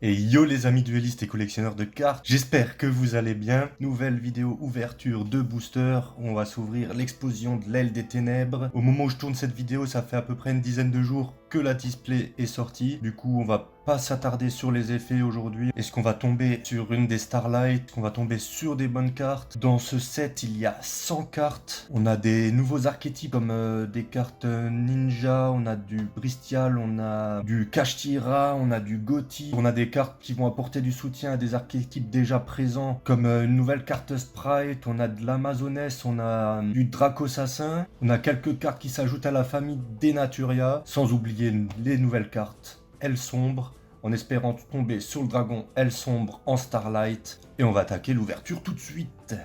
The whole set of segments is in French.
Et yo les amis duellistes et collectionneurs de cartes, j'espère que vous allez bien. Nouvelle vidéo ouverture de booster, on va s'ouvrir l'explosion de l'aile des ténèbres. Au moment où je tourne cette vidéo, ça fait à peu près une dizaine de jours que la display est sortie. Du coup, on va pas s'attarder sur les effets aujourd'hui. Est-ce qu'on va tomber sur une des Starlight? Est-ce qu'on va tomber sur des bonnes cartes? Dans ce set, il y a 100 cartes. On a des nouveaux archétypes comme des cartes ninja, on a du Bristial, on a du Kashtira, on a du Gothi, on a des cartes qui vont apporter du soutien à des archétypes déjà présents comme une nouvelle carte Sprite, on a de l'Amazoness, on a du Dracosassin, on a quelques cartes qui s'ajoutent à la famille des Naturia, sans oublier les nouvelles cartes Elle Sombre, en espérant tomber sur le dragon Elle Sombre en Starlight. Et on va attaquer l'ouverture tout de suite.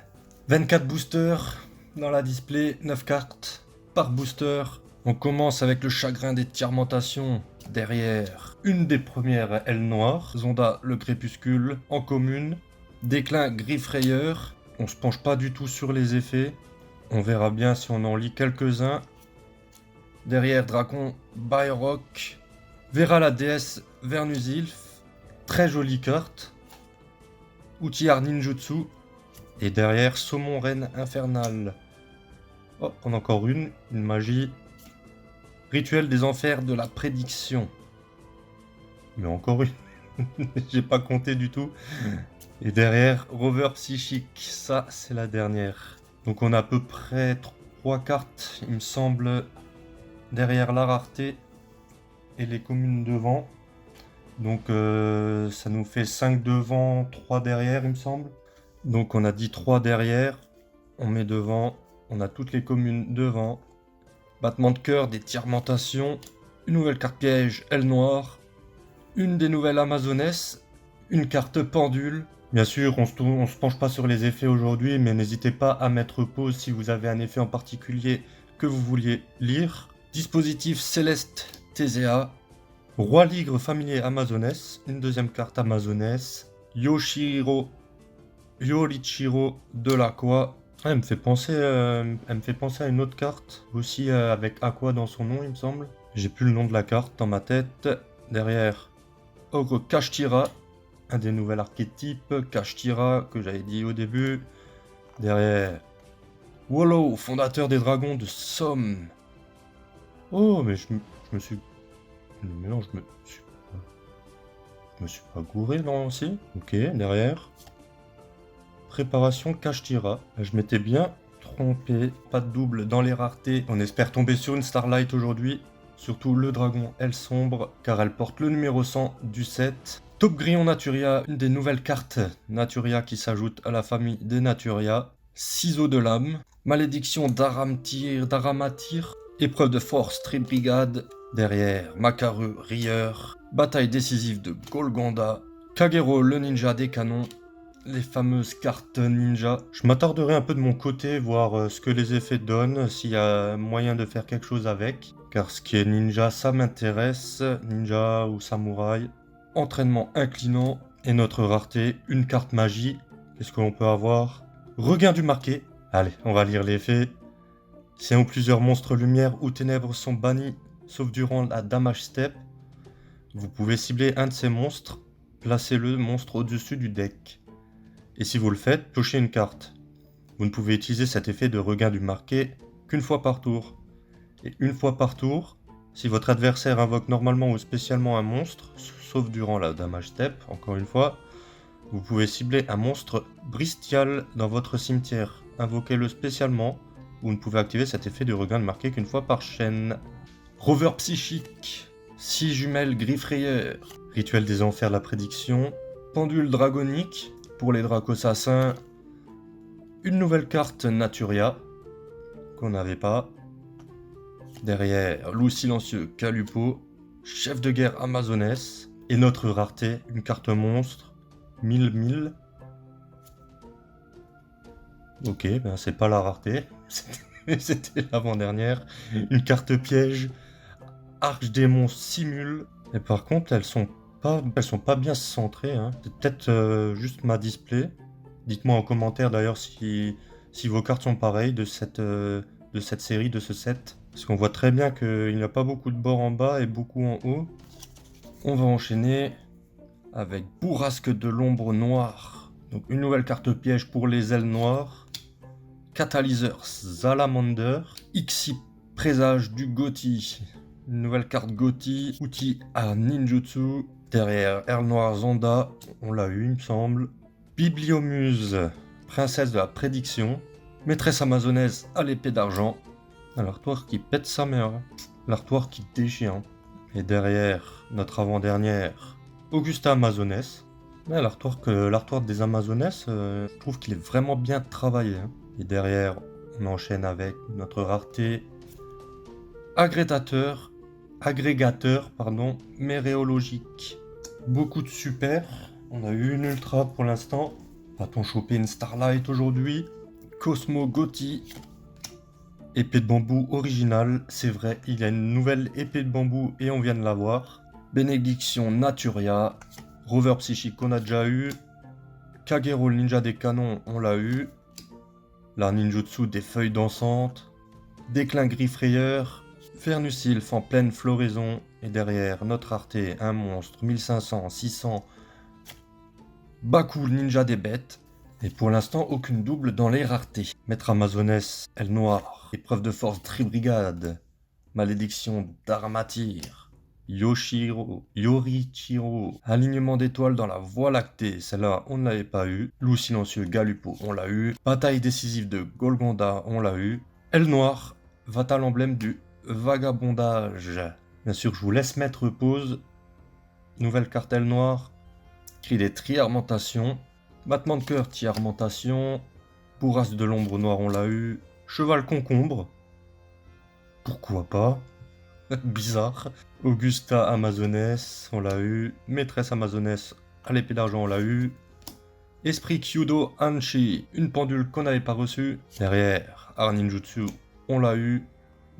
24 boosters dans la display, 9 cartes par booster. On commence avec le chagrin des Tiermentations. Derrière, une des premières ailes noires, Zonda le crépuscule, en commune. Déclin Griffrayeur. On se penche pas du tout sur les effets. On verra bien si on en lit quelques-uns. Derrière, Dracon Byrock. Vera la déesse Vernusilf. Très jolie carte. Outillard Ninjutsu. Et derrière, Saumon Reine Infernale. Oh, on a encore une magie. Rituel des enfers de la prédiction. Mais encore une. J'ai pas compté du tout. Et derrière, Rover Psychique. Ça, c'est la dernière. Donc on a à peu près 3 cartes, il me semble, derrière la rareté et les communes devant. Donc ça nous fait 5 devant, 3 derrière, il me semble. Donc on a dit 3 derrière. On met devant. On a toutes les communes devant. Battement de cœur des Tiermentations. Une nouvelle carte piège, aile noire. Une des nouvelles Amazoness. Une carte pendule. Bien sûr, on se penche pas sur les effets aujourd'hui, mais n'hésitez pas à mettre pause si vous avez un effet en particulier que vous vouliez lire. Dispositif Céleste TZA. Roi Ligre familier Amazoness. Une deuxième carte Amazoness. Yorichiro Delacroix. Ah, elle me fait penser à une autre carte, aussi avec Aqua dans son nom, il me semble. J'ai plus le nom de la carte dans ma tête. Derrière, Ogre Kashtira, un des nouveaux archétypes, Kashtira, que j'avais dit au début. Derrière, Wallow, fondateur des dragons de Somme. Oh, mais je me suis... Mais non, je me suis pas gouré là aussi. Ok, derrière. Préparation Kashtira. Je m'étais bien trompé. Pas de double dans les raretés. On espère tomber sur une Starlight aujourd'hui. Surtout le dragon Elle Sombre, car elle porte le numéro 100 du set. Top Grillon Naturia, une des nouvelles cartes Naturia qui s'ajoute à la famille des Naturia. Ciseaux de l'âme. Malédiction d'Aramatir. Épreuve de force Tribrigade. Derrière, Makaru Rieur. Bataille décisive de Golgonda. Kagero le ninja des canons. Les fameuses cartes ninja. Je m'attarderai un peu de mon côté, voir ce que les effets donnent, s'il y a moyen de faire quelque chose avec. Car ce qui est ninja, ça m'intéresse. Ninja ou samouraï. Entraînement inclinant. Et notre rareté, une carte magie. Qu'est-ce que l'on peut avoir? Regain du marqué. Allez, on va lire les effets. Si un ou plusieurs monstres lumière ou ténèbres sont bannis, sauf durant la damage step, vous pouvez cibler un de ces monstres. Placez le monstre au-dessus du deck. Et si vous le faites, piochez une carte. Vous ne pouvez utiliser cet effet de regain du marqué qu'une fois par tour. Et une fois par tour, si votre adversaire invoque normalement ou spécialement un monstre, sauf durant la damage step, encore une fois, vous pouvez cibler un monstre Bristial dans votre cimetière. Invoquez-le spécialement. Vous ne pouvez activer cet effet de regain de marqué qu'une fois par chaîne. Rover Psychique. 6 jumelles Griffrayeur. Rituel des enfers de la prédiction. Pendule dragonique. Pour les Dracossassins, une nouvelle carte Naturia, qu'on n'avait pas. Derrière, Loup silencieux Calupo, chef de guerre Amazoness, et notre rareté, une carte monstre, 1000. Ok, ben c'est pas la rareté, c'était l'avant-dernière. Une carte piège, Archdémon Simule, et par contre elles sont pas bien centrées, hein. C'est peut-être juste ma display. Dites-moi en commentaire d'ailleurs si vos cartes sont pareilles de cette série, de ce set. Parce qu'on voit très bien qu'il n'y a pas beaucoup de bords en bas et beaucoup en haut. On va enchaîner. avec Bourrasque de l'ombre noire. Donc une nouvelle carte piège pour les ailes noires. Catalyseur Salamander. Ixi présage du Gothi. Une nouvelle carte Gothi. Outil à ninjutsu. Derrière Aile Noire Zonda. On l'a eu il me semble. Bibliomuse. Princesse de la prédiction. Maîtresse amazonnaise à l'épée d'argent. Un l'artoir qui pète sa mère. L'artoir qui déchire. Et derrière, notre avant-dernière, Augusta Amazoness. Ouais, l'artoir des Amazonesses, je trouve qu'il est vraiment bien travaillé. Et derrière, on enchaîne avec notre rareté. Agrégateur, méréologique. Beaucoup de super. On a eu une ultra pour l'instant. Va-t-on choper une Starlight aujourd'hui? Cosmo Gothi. Épée de bambou originale, c'est vrai, il y a une nouvelle épée de bambou et on vient de l'avoir. Bénédiction Naturia. Rover psychique qu'on a déjà eu. Kagero le ninja des canons, on l'a eu. La ninjutsu des feuilles dansantes. Déclin gris frayeur. Fernusilf en pleine floraison. Et derrière, notre rareté, un monstre, 1500, 600. Baku le ninja des bêtes. Et pour l'instant, aucune double dans les raretés. Maître Amazoness, Aile Noire, épreuve de force Tribrigade, malédiction d'Armatyr, Yorichiro, alignement d'étoiles dans la Voie lactée, celle-là on ne l'avait pas eu. Loup silencieux Galupo, on l'a eu. Bataille décisive de Golgonda, on l'a eu. Aile Noire, fatal emblème du vagabondage. Bien sûr, je vous laisse mettre pause. Nouvelle carte Aile Noire, cri des triarmentations. Battement de cœur, triarmentation. Bourrasque de l'ombre noire, on l'a eu. Cheval concombre. Pourquoi pas? Bizarre. Augusta Amazoness, on l'a eu. Maîtresse Amazoness à l'épée d'argent, on l'a eu. Esprit Kyudo Anshi, une pendule qu'on n'avait pas reçue. Derrière, Art Ninjutsu, on l'a eu.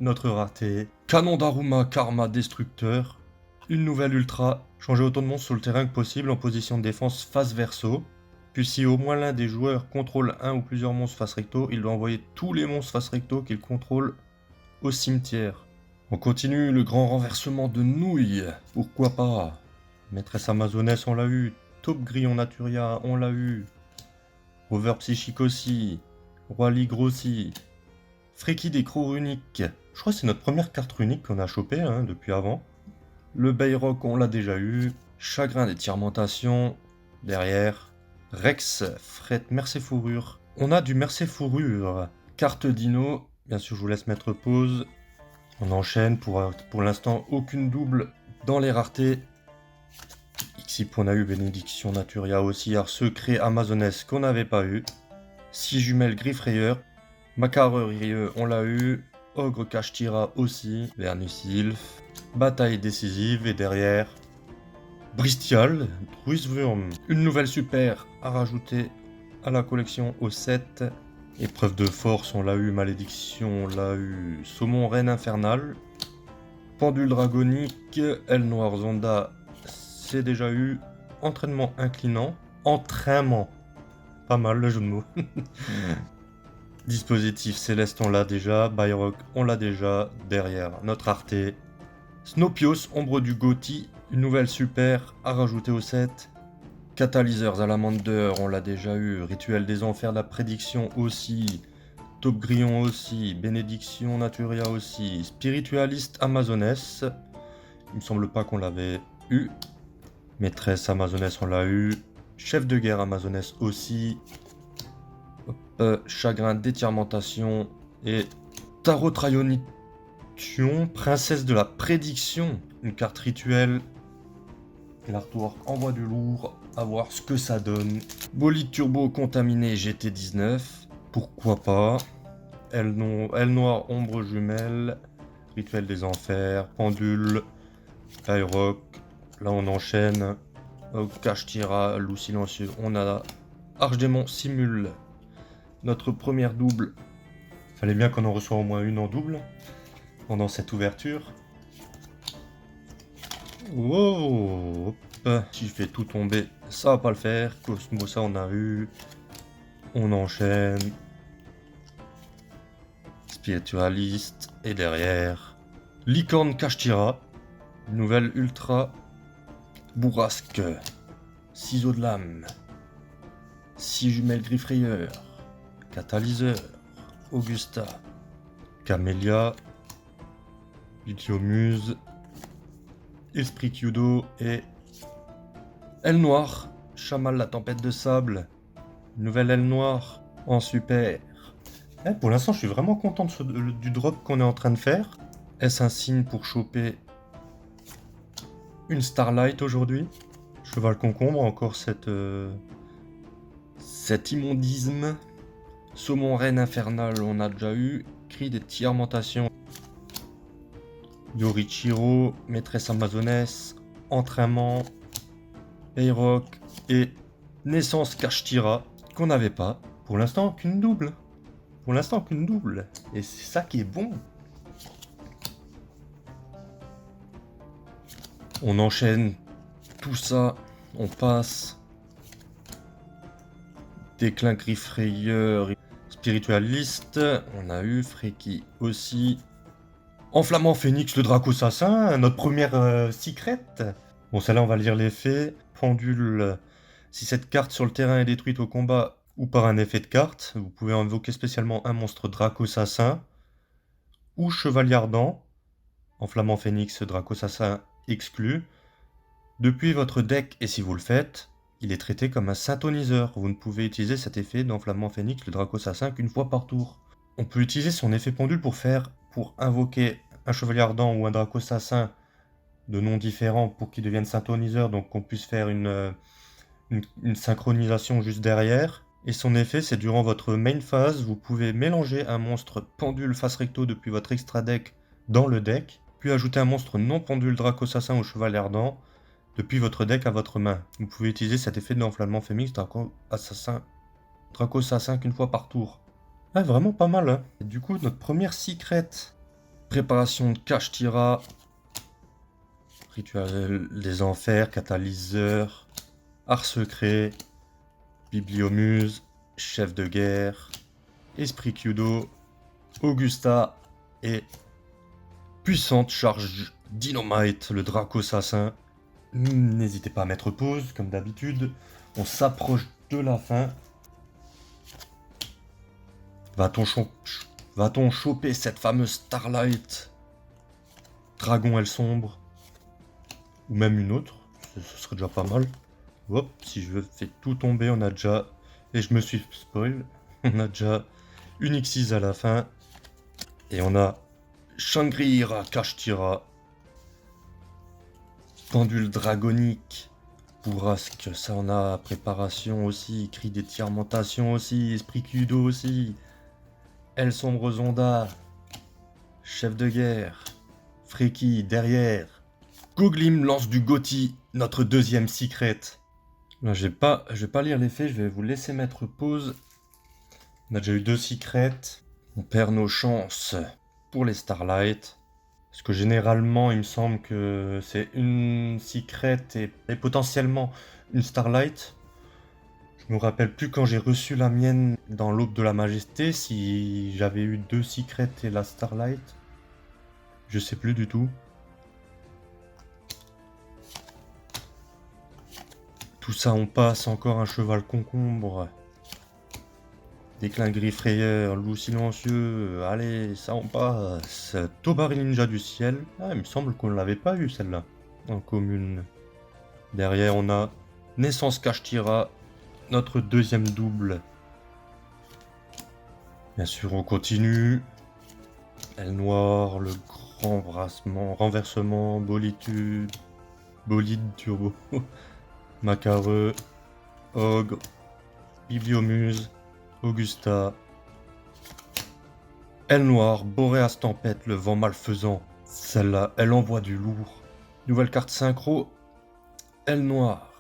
Notre rareté. Canon d'Aruma Karma Destructeur. Une nouvelle ultra. Changer autant de monstres sur le terrain que possible en position de défense face verso. Puis si au moins l'un des joueurs contrôle un ou plusieurs monstres face recto, il doit envoyer tous les monstres face recto qu'il contrôle au cimetière. On continue le grand renversement de nouilles. Pourquoi pas? Maîtresse Amazoness, on l'a eu. Taupe Grillon Naturia, on l'a eu. Rover Psychique aussi. Roi Ligre aussi. Freki des Crocs Runiques. Je crois que c'est notre première carte runique qu'on a chopée depuis avant. Le Bayrock, on l'a déjà eu. Chagrin des Tirementations. Derrière. Rex, Fret, Mercé Fourrure. On a du Mercé Fourrure. Carte Dino. Bien sûr, je vous laisse mettre pause. On enchaîne. Pour l'instant, aucune double dans les raretés. Xip, on a eu Bénédiction Naturia aussi. Art Secret Amazoness qu'on n'avait pas eu. 6 jumelles Gris Frayeur. Macareux, on l'a eu. Ogre Kashtira aussi. Vernusilf. Bataille décisive. Et derrière... Bristial, Druiswurm, une nouvelle super à rajouter à la collection au 7. Épreuve de force, on l'a eu. Malédiction, on l'a eu. Saumon Reine Infernale. Pendule Dragonique, Aile Noire Zonda, c'est déjà eu. Entraînement inclinant. Entraînement. Pas mal le jeu de mots. Dispositif Céleste, on l'a déjà. Bayrock, on l'a déjà. Derrière, notre rareté. Snopios, Ombre du Gothi. Une nouvelle super à rajouter au set. Catalyseur Salamander, on l'a déjà eu. Rituel des enfers de la prédiction aussi. Taupe Grillon aussi. Bénédiction Naturia aussi. Spiritualiste Amazoness. Il me semble pas qu'on l'avait eu. Maîtresse Amazoness, on l'a eu. Chef de guerre Amazoness aussi. Chagrin d'étirmentation. Et Tarot Traionition, Princesse de la prédiction. Une carte rituelle. Et l'artwork envoie du lourd, à voir ce que ça donne. Bolide turbo contaminé GT19, pourquoi pas. Aile noire, ombre jumelle, rituel des enfers, pendule, Skyrock. Là on enchaîne. Kashtira, loup silencieux, on a Archdémon simule. Notre première double. Fallait bien qu'on en reçoive au moins une en double pendant cette ouverture. Wow, hop. Si je fais tout tomber, ça va pas le faire. Cosmo, ça on a eu. On enchaîne. Spiritualiste. Et derrière, Licorne Kashtira. Nouvelle ultra. Bourrasque ciseaux de lame, 6 jumelles griffrayeurs, catalyseur, Augusta, Camélia, Lithiomuse, Esprit Kyudo et aile noire, Chamal la tempête de sable, une nouvelle aile noire en super. Pour l'instant, je suis vraiment content du drop qu'on est en train de faire. Est-ce un signe pour choper une Starlight aujourd'hui? Cheval concombre, encore cet immondisme. Saumon reine infernale, on a déjà eu. Cri des tiers-mentations. Yorichiro, maîtresse amazonesse, entraînement, Ayrock et naissance Kashtira, qu'on n'avait pas. Pour l'instant, qu'une double. Pour l'instant, qu'une double. Et c'est ça qui est bon. On enchaîne tout ça. On passe. Déclin griffrayeur, spiritualiste. On a eu Freki aussi. Enflammant Phénix, le Dracosassin, notre première secret. Bon, celle-là, on va lire l'effet. Pendule. Si cette carte sur le terrain est détruite au combat ou par un effet de carte, vous pouvez invoquer spécialement un monstre Dracosassin ou Chevalier Ardent. Enflammant Phénix, Dracosassin exclu. Depuis votre deck, et si vous le faites, il est traité comme un synthoniseur. Vous ne pouvez utiliser cet effet d'Enflammant Phénix, le Dracosassin, qu'une fois par tour. On peut utiliser son effet pendule pour invoquer un Chevalier Ardent ou un Dracosassin de noms différents pour qu'ils deviennent synthoniseurs, donc qu'on puisse faire une synchronisation juste derrière. Et son effet, c'est durant votre main phase, vous pouvez mélanger un monstre pendule face recto depuis votre extra deck dans le deck, puis ajouter un monstre non pendule Dracosassin ou Chevalier Ardent depuis votre deck à votre main. Vous pouvez utiliser cet effet d'Enflammement Phénix Dracosassin qu'une fois par tour. Ah, vraiment pas mal, hein. Et du coup, notre première secret, préparation de Kashtira, rituel des enfers, catalyseur, art secret, bibliomuse, chef de guerre, esprit Kyudo, Augusta et puissante charge dynamite, le Dracosassin. N'hésitez pas à mettre pause, comme d'habitude. On s'approche de la fin. Va-t-on choper cette fameuse Starlight? Dragon aile sombre? Ou même une autre? Ce serait déjà pas mal. Hop, si je fais tout tomber, on a déjà... Et je me suis spoil. On a déjà une X6 à la fin. Et on a Shangri-Ira Kashtira. Pendule dragonique. Bourrasque, ça on a. Préparation aussi. Cri des tiers-mentations aussi. Esprit Kudo aussi. Aile sombre Zonda. Chef de guerre. Freki derrière. Goglim lance du Gothi, notre deuxième secret. Là, je vais pas lire l'effet, je vais vous laisser mettre pause. On a déjà eu 2 secrets. On perd nos chances pour les Starlight. Parce que généralement, il me semble que c'est une secret et potentiellement une Starlight. Je me rappelle plus quand j'ai reçu la mienne dans l'Aube de la Majesté, si j'avais eu 2 secrets et la Starlight. Je sais plus du tout. Tout ça, on passe encore un cheval concombre. Déclin griffrayeur, loup silencieux. Allez, ça on passe. Tobari ninja du ciel. Ah, il me semble qu'on ne l'avait pas eu celle-là. En commune. Derrière, on a naissance Kashtira. Notre deuxième double. Bien sûr, on continue. Aile noire, le grand renversement, bolide turbo. Macareux, Ogre, Bibliomuse, Augusta, Aile noire, Boréas tempête, le vent malfaisant. Celle-là, elle envoie du lourd. Nouvelle carte synchro, Aile noire.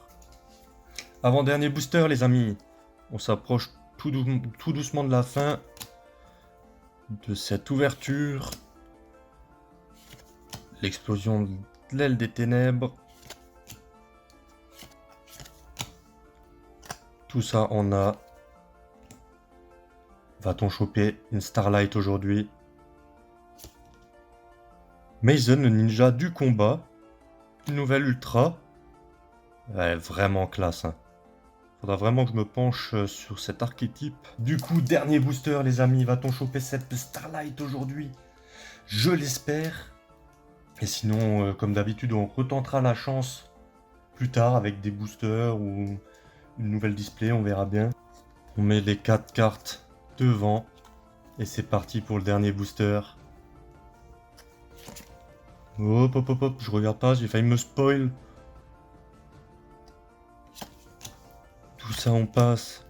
Avant-dernier booster, les amis. On s'approche tout doucement de la fin de cette ouverture. L'explosion de l'aile des ténèbres. Tout ça, on a. Va-t-on choper une Starlight aujourd'hui? Mason, le ninja du combat. Une nouvelle ultra. Ouais, vraiment classe, hein. Faudra vraiment que je me penche sur cet archétype. Du coup, dernier booster, les amis. Va-t-on choper cette Starlight aujourd'hui? Je l'espère. Et sinon, comme d'habitude, on retentera la chance plus tard avec des boosters ou une nouvelle display, on verra bien. On met les 4 cartes devant. Et c'est parti pour le dernier booster. Hop, hop, hop, hop, je regarde pas, j'ai failli me spoil. Tout ça, on passe.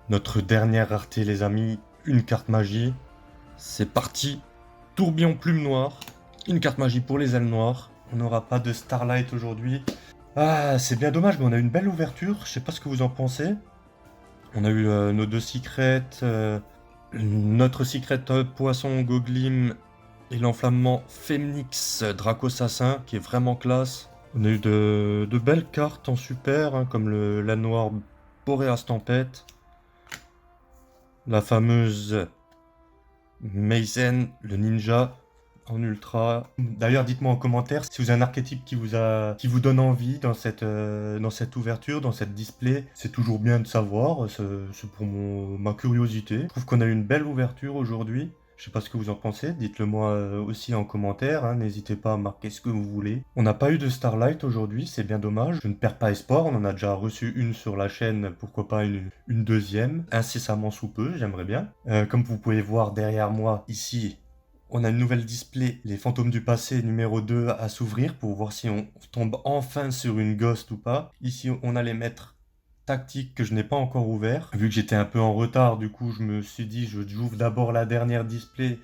Notre dernière rareté, les amis, une carte magie. C'est parti. Tourbillon plume noire. Une carte magie pour les ailes noires. On n'aura pas de Starlight aujourd'hui. Ah, c'est bien dommage, mais on a une belle ouverture. Je sais pas ce que vous en pensez. On a eu nos deux secrets. Notre secret poisson Goglim et l'enflammement Phénix Dracosassin qui est vraiment classe. On a eu de belles cartes en super, hein, comme la noire Boreas Tempête. La fameuse Meizen, le ninja, en ultra. D'ailleurs, dites-moi en commentaire si vous avez un archétype qui vous donne envie dans cette ouverture, dans cette display. C'est toujours bien de savoir, c'est pour ma curiosité. Je trouve qu'on a eu une belle ouverture aujourd'hui. Je sais pas ce que vous en pensez, dites-le moi aussi en commentaire, hein. N'hésitez pas à marquer ce que vous voulez. On n'a pas eu de Starlight aujourd'hui, c'est bien dommage. Je ne perds pas espoir, on en a déjà reçu une sur la chaîne, pourquoi pas une deuxième, incessamment sous peu, j'aimerais bien. Comme vous pouvez voir derrière moi, ici, on a une nouvelle display, les fantômes du passé numéro 2 à s'ouvrir pour voir si on tombe enfin sur une ghost ou pas. Ici, on a les maîtres tactiques que je n'ai pas encore ouvert. Vu que j'étais un peu en retard, du coup, je me suis dit, j'ouvre d'abord la dernière display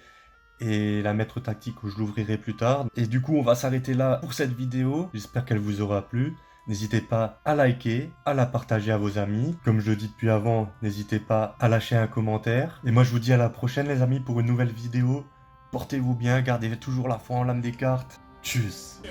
et la maître tactique, je l'ouvrirai plus tard. Et du coup, on va s'arrêter là pour cette vidéo. J'espère qu'elle vous aura plu. N'hésitez pas à liker, à la partager à vos amis. Comme je le dis depuis avant, n'hésitez pas à lâcher un commentaire. Et moi, je vous dis à la prochaine, les amis, pour une nouvelle vidéo. Portez-vous bien, gardez toujours la foi en l'âme des cartes. Tchuss.